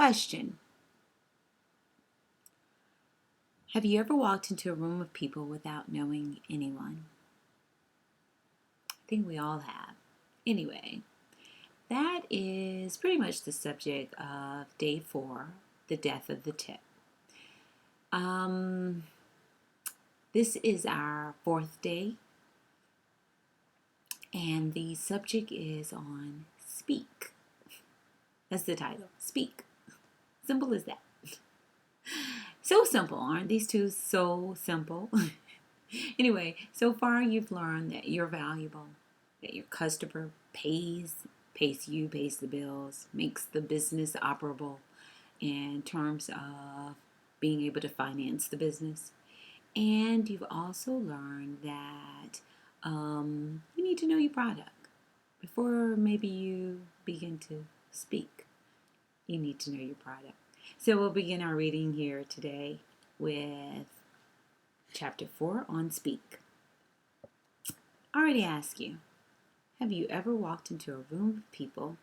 Question. Have you ever walked into a room of people without knowing anyone? I think we all have. Anyway, that is pretty much the subject of day 4, the death of the tip. Um, this is our 4th day, and the subject is on speak. That's the title, speak. Simple as that. So simple, aren't these two so simple? Anyway, so far you've learned that you're valuable, that your customer pays you, pays the bills, makes the business operable in terms of being able to finance the business. And you've also learned that you need to know your product. Before maybe you begin to speak, you need to know your product. So we'll begin our reading here today with chapter 4 on speak. I already asked you, have you ever walked into a room of people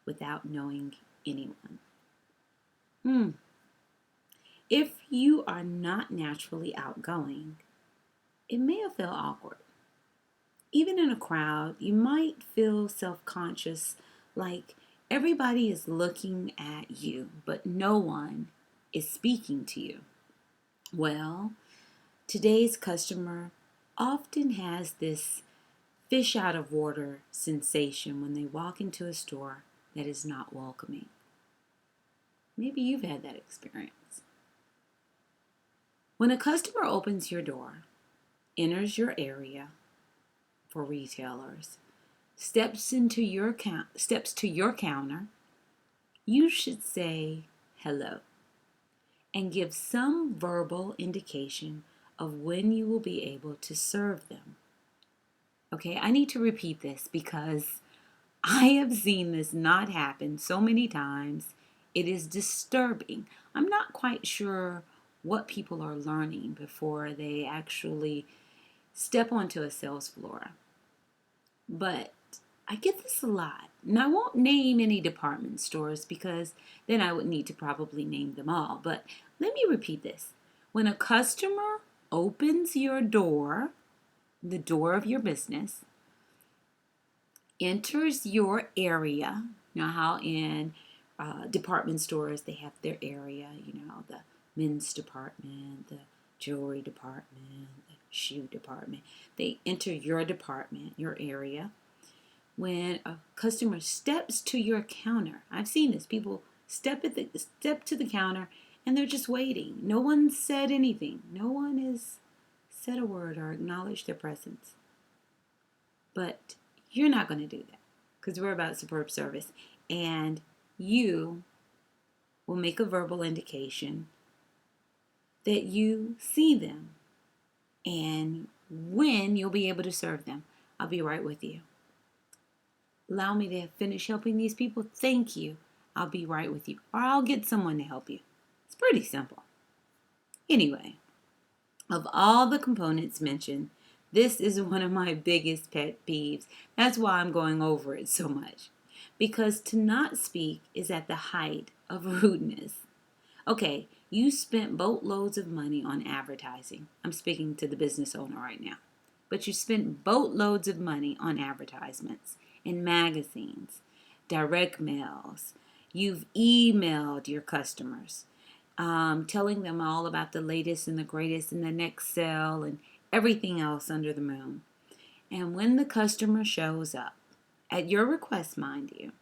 without knowing anyone? If you are not naturally outgoing, it may feel awkward. Even in a crowd, you might feel self-conscious, like everybody is looking at you, but no one is speaking to you. Well, today's customer often has this fish out of water sensation when they walk into a store that is not welcoming. Maybe you've had that experience. When a customer opens your door, enters your area for retailers, steps to your counter, you should say hello and give some verbal indication of when you will be able to serve them. Okay, I need to repeat this because I have seen this not happen so many times. It is disturbing. I'm not quite sure what people are learning before they actually step onto a sales floor. But I get this a lot. And I won't name any department stores because then I would need to probably name them all. But let me repeat this. When a customer opens your door, the door of your business, enters your area, you know how in department stores they have their area, the men's department, the jewelry department, the shoe department. They enter your department, your area. When a customer steps to your counter, I've seen this. People step to the counter and they're just waiting. No one said anything. No one has said a word or acknowledged their presence. But you're not going to do that because we're about superb service. And you will make a verbal indication that you see them and when you'll be able to serve them. I'll be right with you. Allow me to finish helping these people. Thank you. I'll be right with you. Or I'll get someone to help you. It's pretty simple. Anyway, of all the components mentioned, this is one of my biggest pet peeves. That's why I'm going over it so much. Because to not speak is at the height of rudeness. Okay, you spent boatloads of money on advertising. I'm speaking to the business owner right now. But you spent boatloads of money on advertisements in magazines, direct mails. You've emailed your customers, telling them all about the latest and the greatest and the next sale and everything else under the moon. And when the customer shows up, at your request, mind you,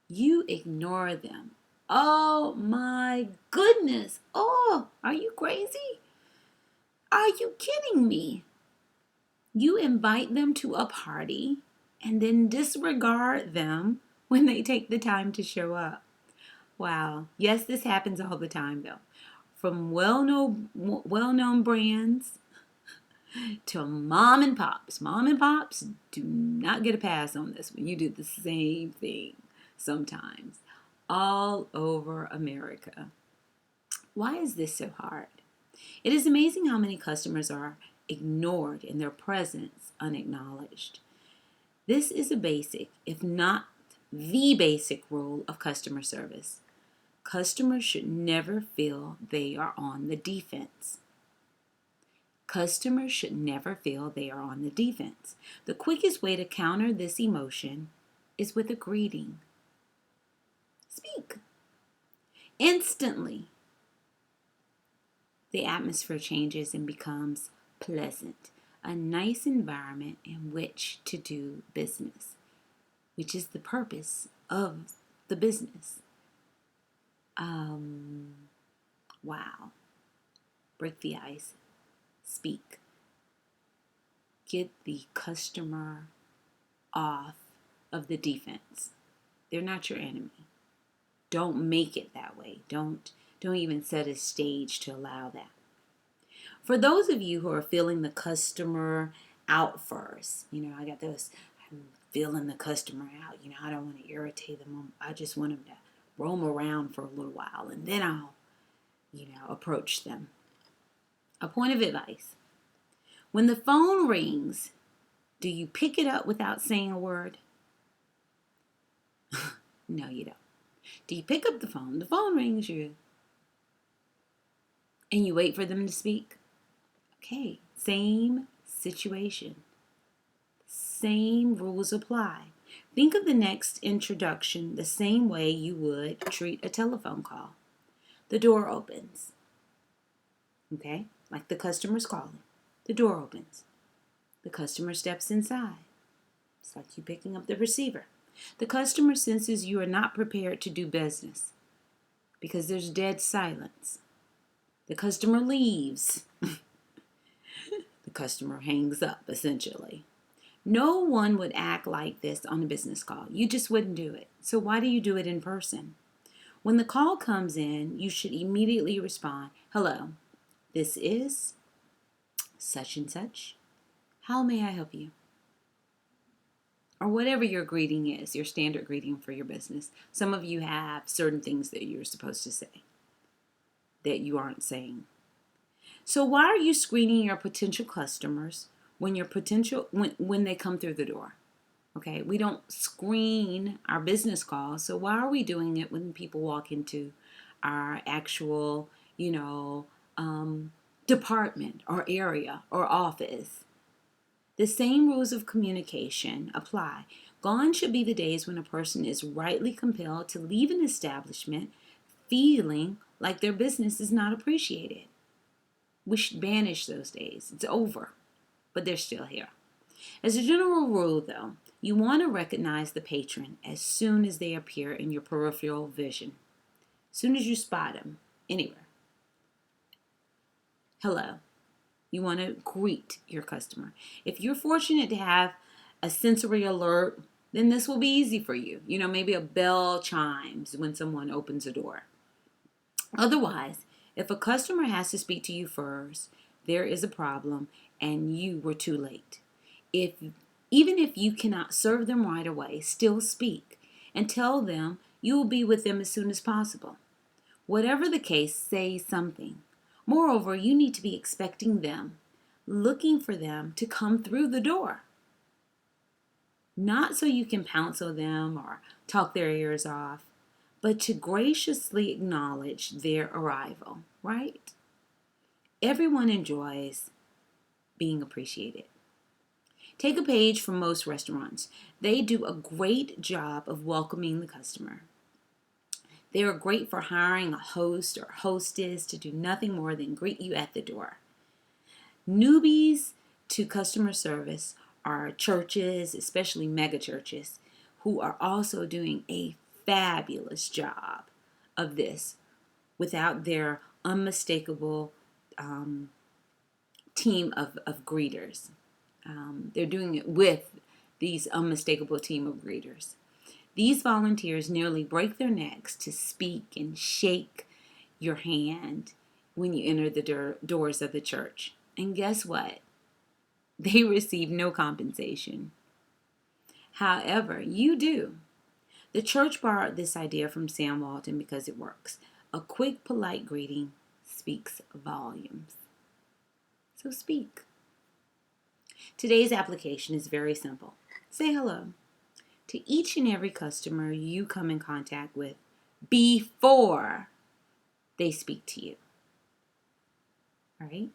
you ignore them. Oh my goodness. Oh, are you crazy? Are you kidding me? You invite them to a party and then disregard them when they take the time to show up. Wow. Yes, this happens all the time though. From well-known brands to mom and pops. Mom and pops do not get a pass on this one. You do the same thing sometimes all over America. Why is this so hard? It is amazing how many customers are ignored and their presence unacknowledged. This is a basic, if not the basic rule of customer service. Customers should never feel they are on the defense. Customers should never feel they are on the defense. The quickest way to counter this emotion is with a greeting. Speak. Instantly, the atmosphere changes and becomes pleasant, a nice environment in which to do business, which is the purpose of the business. Wow. Break the ice. Speak. Get the customer off of the defense. They're not your enemy. Don't make it that way. Don't even set a stage to allow that. For those of you who are feeling the customer out first, I got those, I'm feeling the customer out. I don't want to irritate them. I just want them to roam around for a little while and then I'll, approach them. A point of advice. When the phone rings, do you pick it up without saying a word? No, you don't. Do you pick up the phone? The phone rings you. And you wait for them to speak? Okay, same situation. Same rules apply. Think of the next introduction the same way you would treat a telephone call. The door opens. Okay, like the customer's calling. The door opens. The customer steps inside. It's like you picking up the receiver. The customer senses you are not prepared to do business because there's dead silence. The customer leaves. The customer hangs up, essentially. No one would act like this on a business call. You just wouldn't do it. So why do you do it in person? When the call comes in, you should immediately respond, "Hello, this is such and such. How may I help you?" Or whatever your greeting is, your standard greeting for your business. Some of you have certain things that you're supposed to say that you aren't saying. So why are you screening your potential customers when they come through the door? Okay, we don't screen our business calls, so why are we doing it when people walk into our actual, department or area or office? The same rules of communication apply. Gone should be the days when a person is rightly compelled to leave an establishment feeling like their business is not appreciated. We should banish those days. It's over, but they're still here. As a general rule, though, you want to recognize the patron as soon as they appear in your peripheral vision. As soon as you spot them, anywhere. Hello. You want to greet your customer. If you're fortunate to have a sensory alert, then this will be easy for you. Maybe a bell chimes when someone opens a door. Otherwise, if a customer has to speak to you first, there is a problem and you were too late. Even if you cannot serve them right away, still speak and tell them you will be with them as soon as possible. Whatever the case, say something. Moreover, you need to be expecting them, looking for them to come through the door. Not so you can pounce on them or talk their ears off, but to graciously acknowledge their arrival, right? Everyone enjoys being appreciated. Take a page from most restaurants. They do a great job of welcoming the customer. They are great for hiring a host or hostess to do nothing more than greet you at the door. Newbies to customer service are churches, especially mega churches, who are also doing a fabulous job of this without their unmistakable team of greeters. They're doing it with these unmistakable team of greeters. These volunteers nearly break their necks to speak and shake your hand when you enter the doors of the church. And guess what? They receive no compensation. However, you do. The church borrowed this idea from Sam Walton because it works. A quick, polite greeting speaks volumes. So speak. Today's application is very simple. Say hello to each and every customer you come in contact with before they speak to you. All right?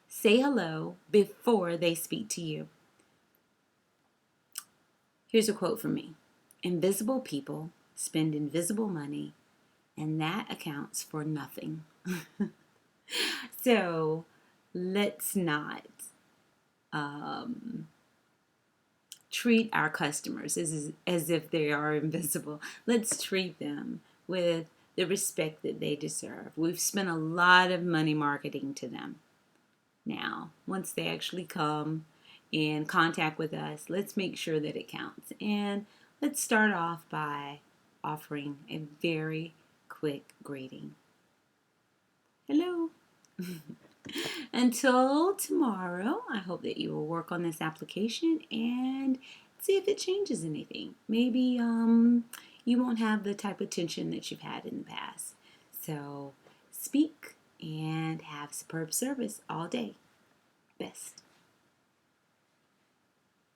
Say hello before they speak to you. Here's a quote from me. Invisible people spend invisible money, and that accounts for nothing. So let's not treat our customers as if they are invisible. Let's treat them with the respect that they deserve. We've spent a lot of money marketing to them. Now, once they actually come in contact with us, let's make sure that it counts. And let's start off by offering a very quick greeting. Hello. Until tomorrow, I hope that you will work on this application and see if it changes anything. Maybe you won't have the type of tension that you've had in the past. So speak and have superb service all day. Best.